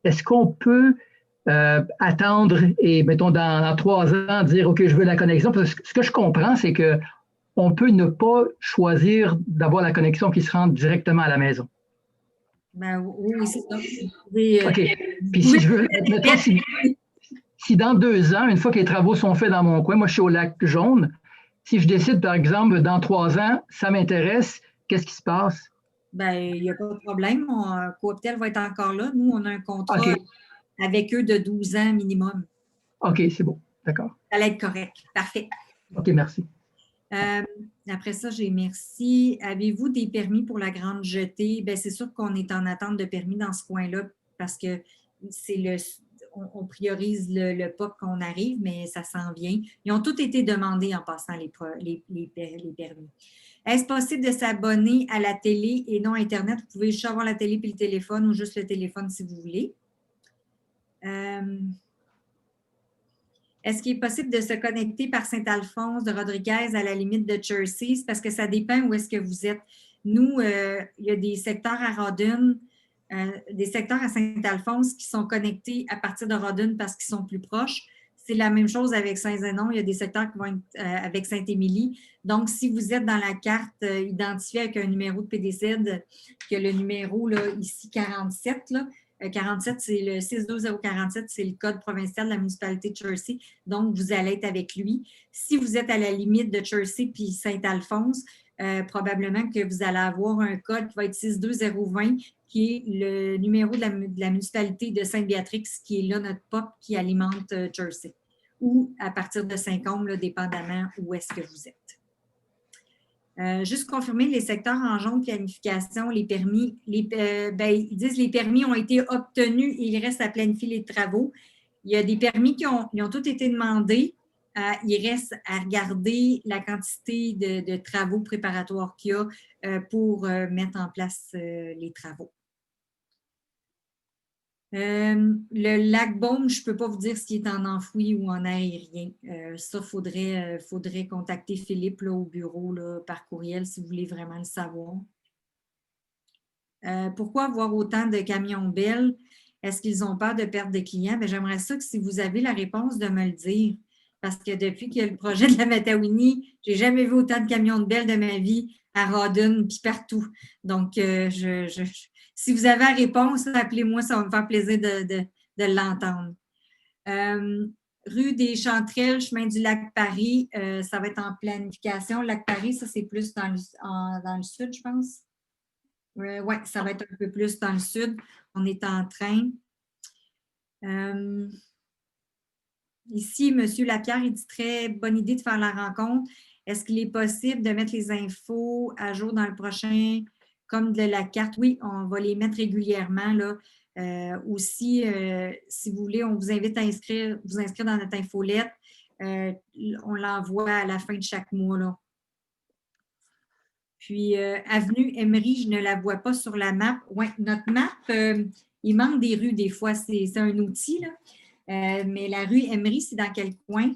F: est-ce qu'on peut attendre et, mettons, dans 3 ans, dire, OK, je veux la connexion? Parce que ce que je comprends, c'est qu'on peut ne pas choisir d'avoir la connexion qui se rend directement à la maison.
B: Oui, c'est ça.
F: OK. Puis si je veux, mettons, si dans 2 ans, une fois que les travaux sont faits dans mon coin, moi je suis au lac Jaune, si je décide par exemple dans 3 ans, ça m'intéresse, qu'est-ce qui se passe?
B: Il n'y a pas de problème. Cooptel va être encore là. Nous, on a un contrat avec eux de 12 ans minimum.
F: OK, c'est bon. D'accord.
B: Ça va être correct. Parfait.
F: OK, merci.
B: Après ça, j'ai merci. Avez-vous des permis pour la grande jetée? C'est sûr qu'on est en attente de permis dans ce coin-là parce que on priorise le POP quand on arrive, mais ça s'en vient. Ils ont tous été demandés en passant les permis. Est-ce possible de s'abonner à la télé et non Internet? Vous pouvez juste avoir la télé puis le téléphone ou juste le téléphone si vous voulez. Est-ce qu'il est possible de se connecter par Saint-Alphonse de Rodriguez à la limite de Jersey? Parce que ça dépend où est-ce que vous êtes. Nous, il y a des secteurs à Rawdon des secteurs à Saint-Alphonse qui sont connectés à partir de Rawdon parce qu'ils sont plus proches. C'est la même chose avec Saint-Zénon. Il y a des secteurs qui vont être avec Saint-Émilie. Donc, si vous êtes dans la carte identifiée avec un numéro de PDZ, que le numéro là, ici 47, là, 47, c'est le 62047, c'est le code provincial de la municipalité de Chersey. Donc, vous allez être avec lui. Si vous êtes à la limite de Chersey puis Saint-Alphonse, probablement que vous allez avoir un code qui va être 62020, qui est le numéro de la municipalité de Sainte-Béatrix, qui est là notre POP qui alimente Chersey, ou à partir de Saint-Côme, dépendamment où est-ce que vous êtes. Juste confirmer les secteurs en jaune, planification, les permis. Ils disent que les permis ont été obtenus et il reste à planifier les travaux. Il y a des permis qui ont tous été demandés. Il reste à regarder la quantité de travaux préparatoires qu'il y a pour mettre en place les travaux. Le lac Beaume, je ne peux pas vous dire s'il est en enfoui ou en aérien. Ça, il faudrait contacter Philippe là, au bureau là, par courriel si vous voulez vraiment le savoir. Pourquoi avoir autant de camions Bell? Est-ce qu'ils ont peur de perdre des clients? Bien, j'aimerais ça que si vous avez la réponse, de me le dire. Parce que depuis qu'il y a le projet de la Matawini, je n'ai jamais vu autant de camions de Bell de ma vie à Rawdon puis partout. Donc, si vous avez la réponse, appelez-moi, ça va me faire plaisir de l'entendre. Rue des Chanterelles, chemin du lac Paris, ça va être en planification. Lac Paris, ça, c'est plus dans le sud, je pense. Oui, ça va être un peu plus dans le sud. On est en train. Ici, M. Lapierre, il dit très bonne idée de faire la rencontre. Est-ce qu'il est possible de mettre les infos à jour dans le prochain, comme de la carte? Oui, on va les mettre régulièrement. Là. Aussi, si vous voulez, on vous invite à vous inscrire dans notre infolette. On l'envoie à la fin de chaque mois. Là. Puis, avenue Emery, je ne la vois pas sur la map. Oui, notre map, il manque des rues des fois. C'est un outil, là. Mais la rue Emery, c'est dans quel coin?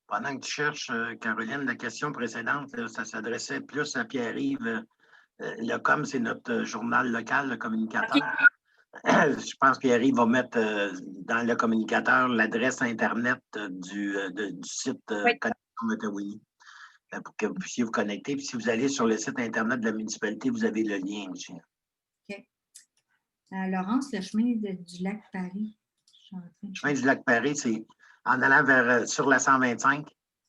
A: Pendant que tu cherches, Caroline, la question précédente, là, ça s'adressait plus à Pierre-Yves. Le COM, c'est notre journal local, le communicateur. Okay. Je pense que Pierre-Yves va mettre dans le communicateur l'adresse Internet du site Connexion Matawini pour que vous puissiez vous connecter. Puis si vous allez sur le site Internet de la municipalité, vous avez le lien aussi.
B: OK. Laurence, le chemin du lac Paris.
A: Le chemin du lac Paris, c'est en allant sur la 125.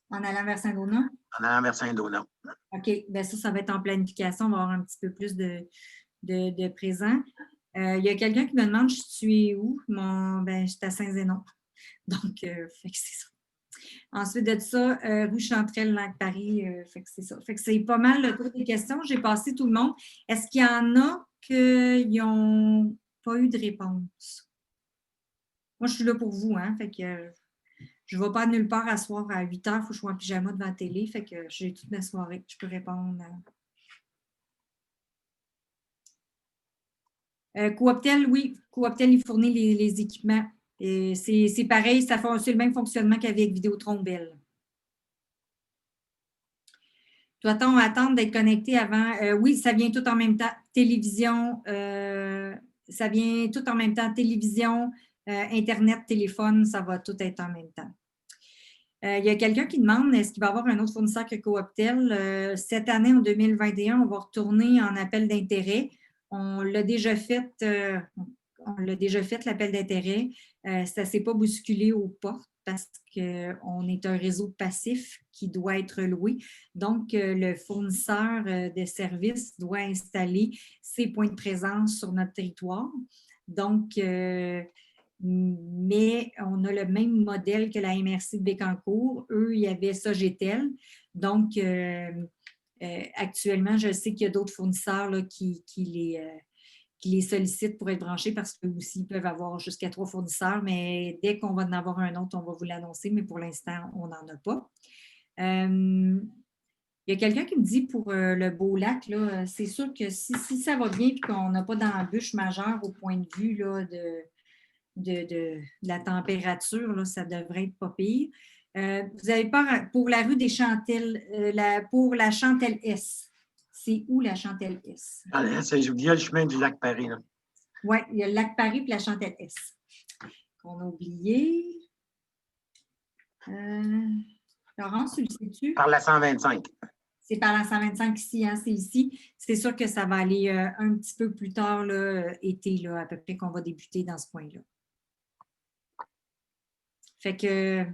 B: En allant vers Saint-Donat?
A: En allant vers Saint-Donat.
B: OK. Bien, ça va être en planification. On va avoir un petit peu plus de présent. Il y a quelqu'un qui me demande, je suis où? Je suis à Saint-Zénon. Donc, fait que c'est ça. Ensuite de ça, rue Chanterelle, lac Paris, fait que c'est ça. Fait que c'est pas mal le tour des questions. J'ai passé tout le monde. Est-ce qu'il y en a qui n'ont pas eu de réponse? Moi, je suis là pour vous, hein? Fait que je ne vais pas nulle part à soir à 8 heures. Il faut que je sois en pyjama devant la télé. Fait que j'ai toute ma soirée. Je peux répondre. Cooptel, oui. Cooptel, il fournit les équipements. C'est pareil, c'est le même fonctionnement qu'avec Vidéotron Bell. Doit-on attendre d'être connecté avant? Oui, ça vient tout en même temps. Télévision, ça vient tout en même temps. Télévision, Internet, téléphone, ça va tout être en même temps. Il y a quelqu'un qui demande, est-ce qu'il va y avoir un autre fournisseur que Cooptel? Cette année, en 2021, on va retourner en appel d'intérêt. On l'a déjà fait, l'appel d'intérêt. Ça ne s'est pas bousculé aux portes parce qu'on est un réseau passif qui doit être loué. Donc, le fournisseur de services doit installer ses points de présence sur notre territoire. Donc, mais on a le même modèle que la MRC de Bécancour. Eux, il y avait Sogetel. Donc, actuellement, je sais qu'il y a d'autres fournisseurs là, qui les sollicitent pour être branchés parce qu'eux aussi peuvent avoir jusqu'à 3 fournisseurs, mais dès qu'on va en avoir un autre, on va vous l'annoncer, mais pour l'instant, on n'en a pas. Il y a quelqu'un qui me dit pour le Beau-Lac, c'est sûr que si ça va bien et qu'on n'a pas d'embûche majeure au point de vue là, de la température, là, ça devrait être pas pire. Vous avez pas pour la rue des Chantelles, pour la Chantelle S. C'est où la Chantelle-S?
A: Il y a le chemin du lac Paris. Là.
B: Oui, il y a le lac Paris et la Chantelle-S. Qu'on a oublié. Laurence, tu le sais-tu?
A: Par la 125.
B: C'est par la 125 ici, hein, c'est ici. C'est sûr que ça va aller un petit peu plus tard, là, été, là, à peu près qu'on va débuter dans ce coin-là. Fait que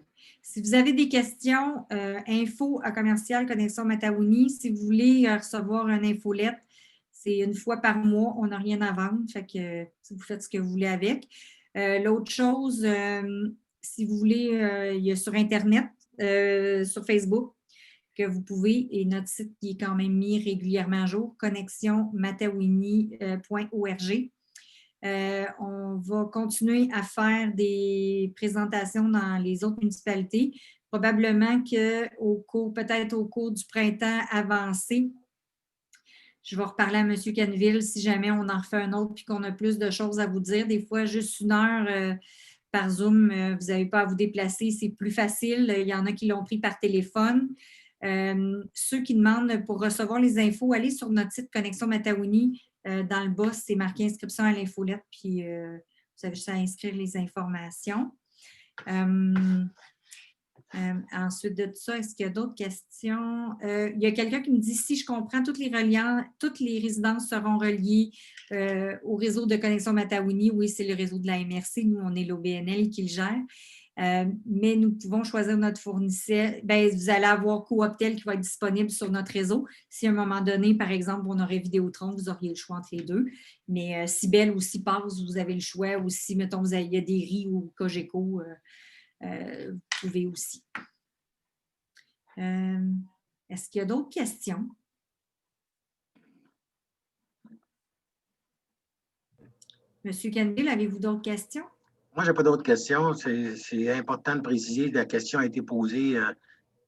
B: si vous avez des questions, info à commercial Connexion Mataouni. Si vous voulez recevoir une infolette, c'est une fois par mois. On n'a rien à vendre. Fait que vous faites ce que vous voulez avec. L'autre chose, si vous voulez, il y a sur Internet, sur Facebook, que vous pouvez, et notre site qui est quand même mis régulièrement à jour, connexionmataouni.org. On va continuer à faire des présentations dans les autres municipalités. Probablement peut-être au cours du printemps avancé, je vais reparler à M. Canville si jamais on en refait un autre puis qu'on a plus de choses à vous dire. Des fois, juste 1 heure par Zoom, vous n'avez pas à vous déplacer, c'est plus facile. Il y en a qui l'ont pris par téléphone. Ceux qui demandent pour recevoir les infos, allez sur notre site Connexion Mataouni. Dans le bas, c'est marqué inscription à l'infolette, puis vous avez juste à inscrire les informations. Ensuite de ça, est-ce qu'il y a d'autres questions? Il y a quelqu'un qui me dit, si je comprends, toutes les résidences seront reliées au réseau de Connexion Mataouni. Oui, c'est le réseau de la MRC. Nous, on est l'OBNL qui le gère. Mais nous pouvons choisir notre fournisseur. Bien, vous allez avoir Cooptel qui va être disponible sur notre réseau. Si à un moment donné, par exemple, on aurait Vidéotron, vous auriez le choix entre les deux. Mais Cybelle ou Cipass, vous avez le choix. Ou si, mettons, il y a des RI ou Cogeco, vous pouvez aussi. Est-ce qu'il y a d'autres questions? Monsieur Canville, avez-vous d'autres questions?
A: Moi, je n'ai pas d'autres questions. C'est important de préciser que la question a été posée.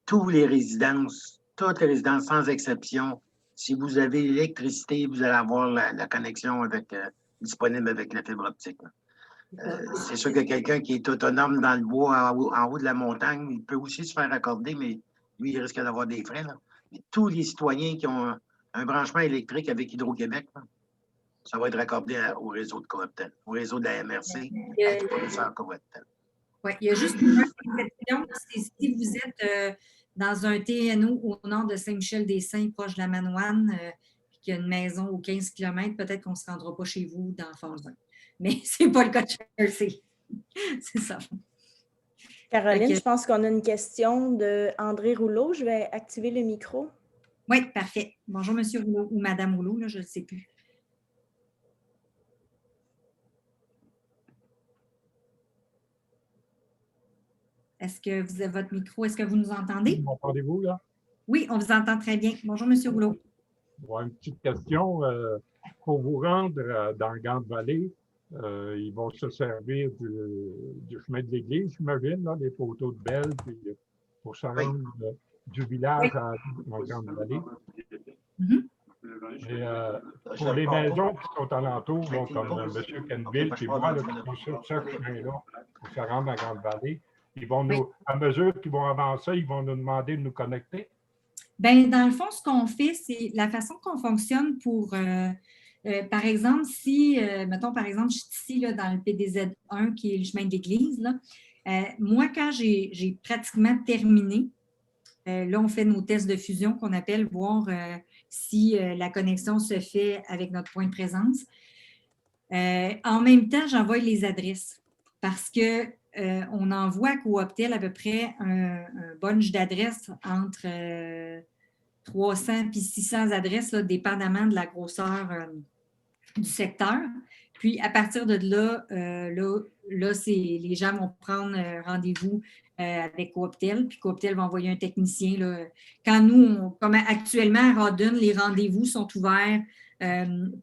A: Toutes les résidences, sans exception, si vous avez l'électricité, vous allez avoir la connexion disponible avec la fibre optique. C'est sûr que quelqu'un qui est autonome dans le bois, en haut de la montagne, il peut aussi se faire accorder, mais lui, il risque d'avoir des frais. Là. Mais tous les citoyens qui ont un branchement électrique avec Hydro-Québec, là, ça va être raccordé au réseau de Cooptel, au réseau de la MRC, avec le fournisseur Cooptel.
B: Oui, il y a juste une exception, c'est si vous êtes dans un TNO au nord de Saint-Michel-des-Saints, proche de la Manoine, puis qu'il y a une maison aux 15 km, peut-être qu'on ne se rendra pas chez vous dans phase 1. Mais ce n'est pas le cas de Jersey. C'est ça.
C: Caroline, je pense qu'on a une question d'André Rouleau. Je vais activer le micro.
B: Oui, parfait. Bonjour, M. Rouleau ou Mme Rouleau, là, je ne sais plus. Est-ce que vous avez votre micro? Est-ce que vous nous entendez?
G: M'entendez-vous, là?
B: Oui, on vous entend très bien. Bonjour, M. Rouleau.
G: Bon, une petite question. Pour vous rendre dans le Grande Vallée, ils vont se servir du chemin de l'église, j'imagine, là, des poteaux de Belle, puis pour se rendre du village en Grande Vallée. Et, pour les maisons qui sont alentours, là, comme M. Canville, puis moi, là, qui sont sur ce chemin-là, pour se rendre en Grande Vallée, ils vont nous, à mesure qu'ils vont avancer, ils vont nous demander de nous connecter.
B: Bien, dans le fond, ce qu'on fait, c'est la façon qu'on fonctionne pour, par exemple, si, mettons, par exemple, je suis ici là, dans le PDZ1, qui est le chemin de l'église, là, moi, quand j'ai pratiquement terminé, là, on fait nos tests de fusion qu'on appelle, voir si la connexion se fait avec notre point de présence. En même temps, j'envoie les adresses parce que on envoie à Cooptel à peu près un bunch d'adresses entre 300 et 600 adresses, là, dépendamment de la grosseur du secteur. Puis, à partir de là, les gens vont prendre rendez-vous avec Cooptel, puis Cooptel va envoyer un technicien. Là. Quand nous, comme actuellement à Rawdon, les rendez-vous sont ouverts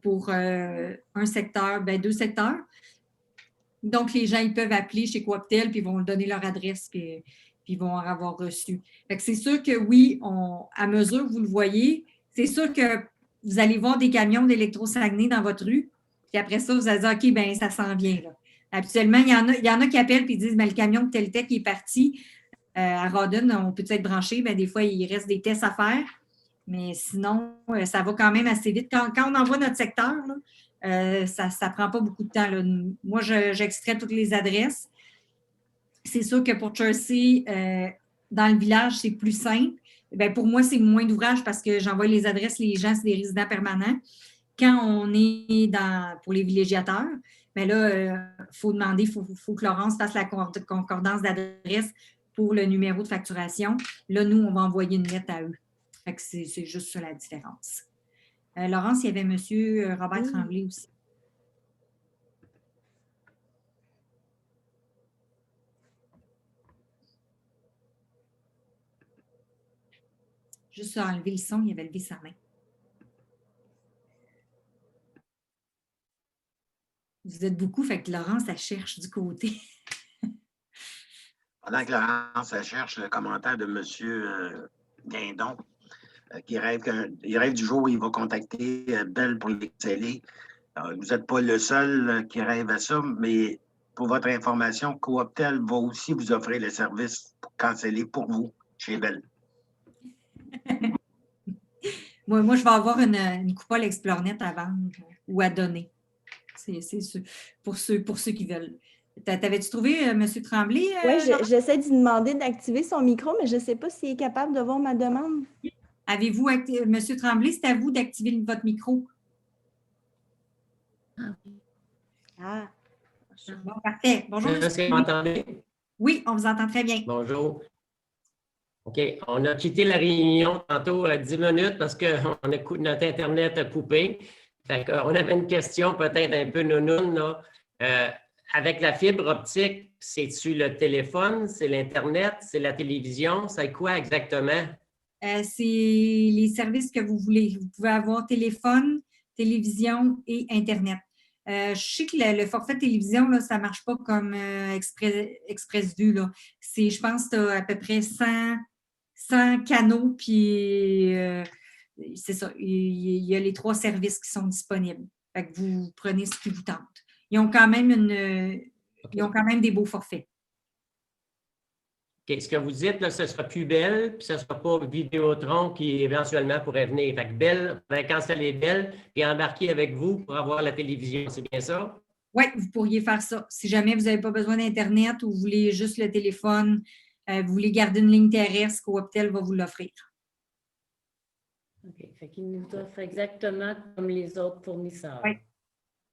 B: pour un secteur, bien 2 secteurs. Donc, les gens, ils peuvent appeler chez Cooptel, puis ils vont donner leur adresse, puis ils vont avoir reçu. Fait que c'est sûr que oui, à mesure que vous le voyez, c'est sûr que vous allez voir des camions d'Électro-Saguenay dans votre rue, puis après ça, vous allez dire, OK, bien, ça s'en vient. Là. Habituellement, il y en a qui appellent et disent, bien, le camion de tel tech est parti. À Rawdon, on peut être branché. Bien, des fois, il reste des tests à faire. Mais sinon, ça va quand même assez vite. Quand on envoie notre secteur, là, ça ne prend pas beaucoup de temps. Là. Moi, j'extrais toutes les adresses. C'est sûr que pour Chelsea, dans le village, c'est plus simple. Bien, pour moi, c'est moins d'ouvrage parce que j'envoie les adresses, les gens, c'est des résidents permanents. Quand on est pour les villégiateurs, bien là, il faut demander, il faut que Laurence fasse la concordance d'adresse pour le numéro de facturation. Là, nous, on va envoyer une lettre à eux. Fait que c'est juste ça la différence. Laurence, il y avait M. Robert Tremblay aussi. Juste à enlever le son, il avait levé sa main. Vous êtes beaucoup, fait que Laurence, elle cherche du côté.
A: Pendant que Laurence, elle cherche le commentaire de M. Guindon, qui rêve du jour où il va contacter Bell pour l'exceller. Vous n'êtes pas le seul qui rêve à ça, mais pour votre information, Cooptel va aussi vous offrir le service pour canceller pour vous chez Bell.
B: Moi, je vais avoir une coupole ExploreNet à vendre ou à donner. C'est pour ceux qui veulent. T'avais-tu trouvé M. Tremblay?
C: Oui, j'essaie de lui demander d'activer son micro, mais je ne sais pas s'il est capable de voir ma demande.
B: Avez-vous, M. Tremblay, c'est à vous d'activer votre micro.
C: Ah.
B: Bon, parfait. Bonjour.
H: Est-ce que vous m'entendez?
B: Oui, on vous entend très bien.
H: Bonjour. OK. On a quitté la réunion tantôt à 10 minutes parce que notre Internet a coupé. On avait une question peut-être un peu nounoune. Là. Avec la fibre optique, c'est-tu le téléphone, c'est l'Internet, c'est la télévision? C'est quoi exactement?
B: C'est les services que vous voulez. Vous pouvez avoir téléphone, télévision et Internet. Je sais que le forfait télévision, là, ça ne marche pas comme ExpressVu. Je pense que tu as à peu près 100 canaux, puis c'est ça. Il y a les 3 services qui sont disponibles. Fait que vous prenez ce qui vous tente. Ils ont quand même ils ont quand même des beaux forfaits.
H: OK. Ce que vous dites, là, ce ne sera plus Bell, puis ce ne sera pas Vidéotron qui éventuellement pourrait venir. Fait que Bell, on va canceller Bell et embarquer avec vous pour avoir la télévision. C'est bien ça?
B: Oui, vous pourriez faire ça. Si jamais vous n'avez pas besoin d'Internet ou vous voulez juste le téléphone, vous voulez garder une ligne terrestre, Cooptel va vous l'offrir.
I: OK. Fait qu'il nous offre exactement comme les autres fournisseurs.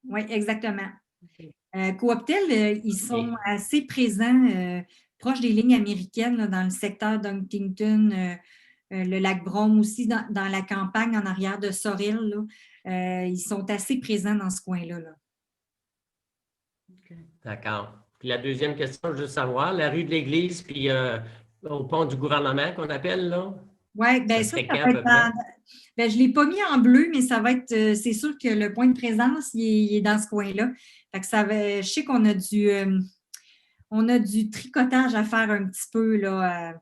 B: Oui, exactement.
I: Okay.
B: Cooptel, ils sont assez présents proches des lignes américaines là, dans le secteur d'Huntington, le lac Brome aussi, dans la campagne en arrière de Sorel. Là. Ils sont assez présents dans ce coin-là. Là.
H: Okay. D'accord. Puis la deuxième question, je veux savoir, la rue de l'Église, puis au pont du gouvernement qu'on appelle, là?
B: Oui, bien ça va être je ne l'ai pas mis en bleu, mais ça va être, c'est sûr que le point de présence, il est dans ce coin-là. Fait que je sais qu'on a du tricotage à faire un petit peu, là.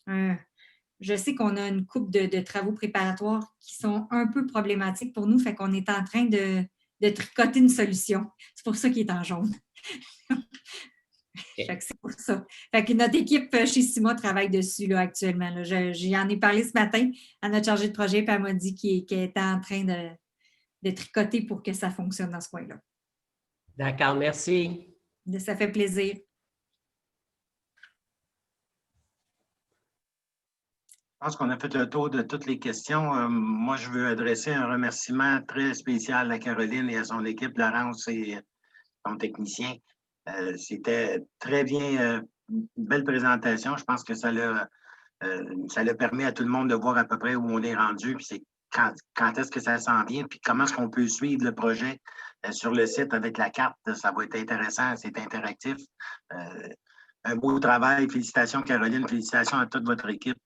B: Je sais qu'on a une couple de travaux préparatoires qui sont un peu problématiques pour nous, fait qu'on est en train de tricoter une solution. C'est pour ça qu'il est en jaune. Fait que c'est pour ça. Fait que notre équipe chez Sima travaille dessus là, actuellement. Là. J'en ai parlé ce matin à notre chargée de projet, puis elle m'a dit qu'elle était en train de tricoter pour que ça fonctionne dans ce coin-là.
H: D'accord, merci.
B: Ça fait plaisir.
A: Je pense qu'on a fait le tour de toutes les questions. Moi, je veux adresser un remerciement très spécial à Caroline et à son équipe, Laurence et son technicien. C'était très bien, une belle présentation. Je pense que ça l'a permis à tout le monde de voir à peu près où on est rendu, puis c'est quand est-ce que ça s'en vient, puis comment est-ce qu'on peut suivre le projet sur le site avec la carte. Ça va être intéressant, c'est interactif. Un beau travail. Félicitations, Caroline. Félicitations à toute votre équipe.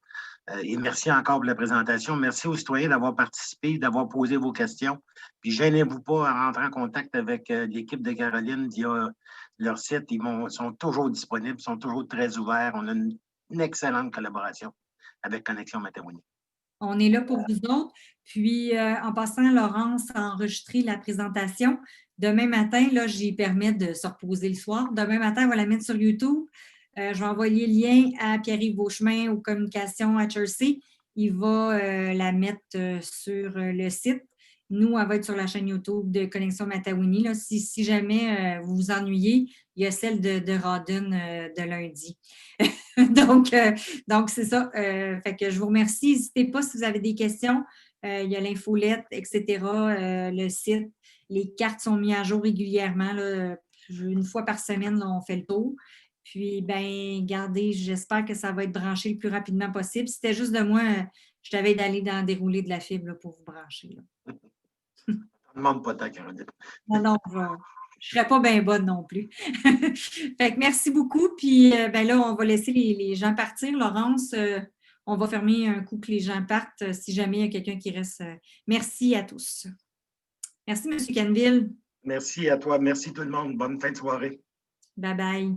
A: Et merci encore pour la présentation. Merci aux citoyens d'avoir participé, d'avoir posé vos questions. Puis, gênez-vous pas à rentrer en contact avec l'équipe de Caroline via leur site. Ils sont toujours disponibles, sont toujours très ouverts. On a une excellente collaboration avec Connexion Matawini.
B: On est là pour vous autres. Puis, en passant, Laurence a enregistré la présentation. Demain matin, là, j'y permets de se reposer le soir. Demain matin, on va la mettre sur YouTube. Je vais envoyer le lien à Pierre-Yves Beauchemin aux communications à Chelsea il va la mettre sur le site. Nous, elle va être sur la chaîne YouTube de Connexion Matawini. Là. Si jamais vous vous ennuyez, il y a celle de Rawdon de lundi. donc, c'est ça. Fait que je vous remercie. N'hésitez pas si vous avez des questions. Il y a l'infolette, etc., le site. Les cartes sont mises à jour régulièrement. Là. Une fois par semaine, là, on fait le tour. Puis, ben, gardez, j'espère que ça va être branché le plus rapidement possible. Si c'était juste de moi, je t'avais d'aller dans le déroulé de la fibre là, pour vous brancher. Là.
A: Ne demande pas ta Caroline.
B: Non, je ne serais pas bien bonne non plus. Fait que merci beaucoup. Puis, ben là, on va laisser les gens partir. Laurence, on va fermer un coup que les gens partent si jamais il y a quelqu'un qui reste. Merci à tous. Merci, M. Canville.
A: Merci à toi. Merci tout le monde. Bonne fin de soirée.
B: Bye-bye.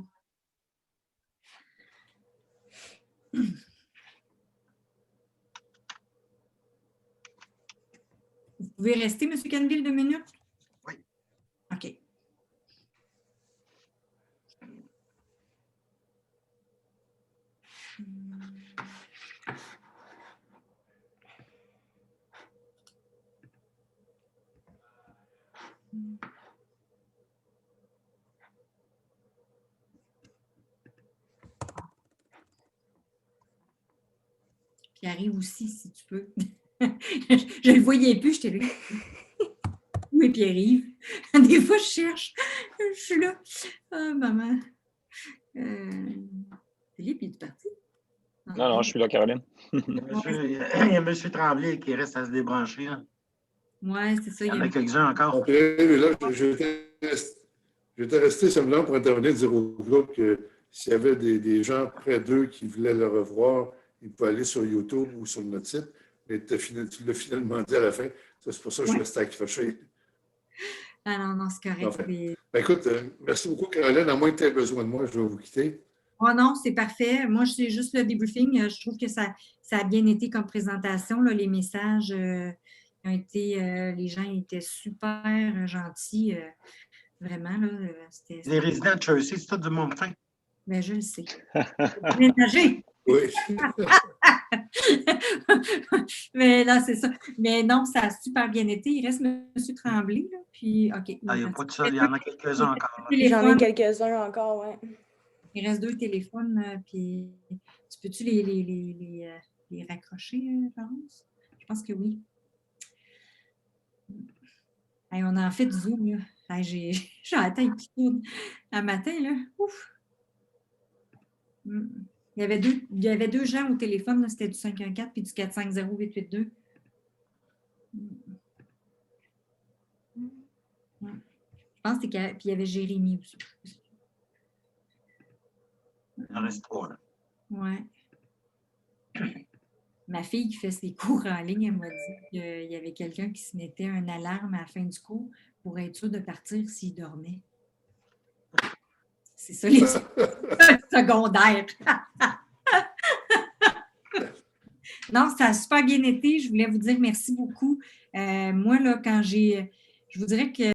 B: Vous pouvez rester, M. Canville, 2 minutes?
A: Oui.
B: OK. Puis arrive aussi, si tu peux. Je ne le voyais plus, j'étais là. Oui, Pierre-Yves. Des fois, je cherche. Je suis là. Ah, maman. Philippe, il est parti?
E: Non, je suis là, Caroline.
A: Il y a M. Tremblay qui reste à se débrancher.
B: Oui, c'est ça.
A: Il y en a quelques-uns encore.
J: J'étais resté simplement pour intervenir et dire au groupe que s'il y avait des gens près d'eux qui voulaient le revoir, ils pouvaient aller sur YouTube ou sur notre site. Mais tu l'as finalement dit à la fin. C'est pour ça que je restais accroché.
B: Ah non, c'est correct.
J: Enfin, ben écoute, merci beaucoup, Caroline. À moins que tu aies besoin de moi, je vais vous quitter.
B: Oh non, c'est parfait. Moi, c'est juste le debriefing. Je trouve que ça a bien été comme présentation. Là, les messages ont été, les gens étaient super gentils. Vraiment, là.
A: Les résidents de Chelsea, c'est tout du monde fin.
B: Bien, je le sais. Ménager.
J: Oui.
B: Mais là, c'est ça. Mais non, ça a super bien été. Il reste M. Tremblay. Là, puis, OK.
A: Ah, il n'y a pas de ça, il y en a quelques-uns encore.
C: J'en ai quelques-uns encore, oui.
B: Il reste 2 téléphones, puis tu peux-tu les raccrocher, Laurence? Je pense que oui. Hey, on a en fait du Zoom, là. Hey, j'ai la tête qui tourne un matin, là. Ouf! Il y avait deux gens au téléphone, là, c'était du 514 puis du 450-882. Je pense qu'il y avait Jérémy aussi.
A: Il en reste 3, là.
B: Oui. Ma fille qui fait ses cours en ligne, elle m'a dit qu'il y avait quelqu'un qui se mettait une alarme à la fin du cours pour être sûr de partir s'il dormait. C'est ça, les secondaires. Non, ça a super bien été. Je voulais vous dire merci beaucoup. Moi, là, je vous dirais que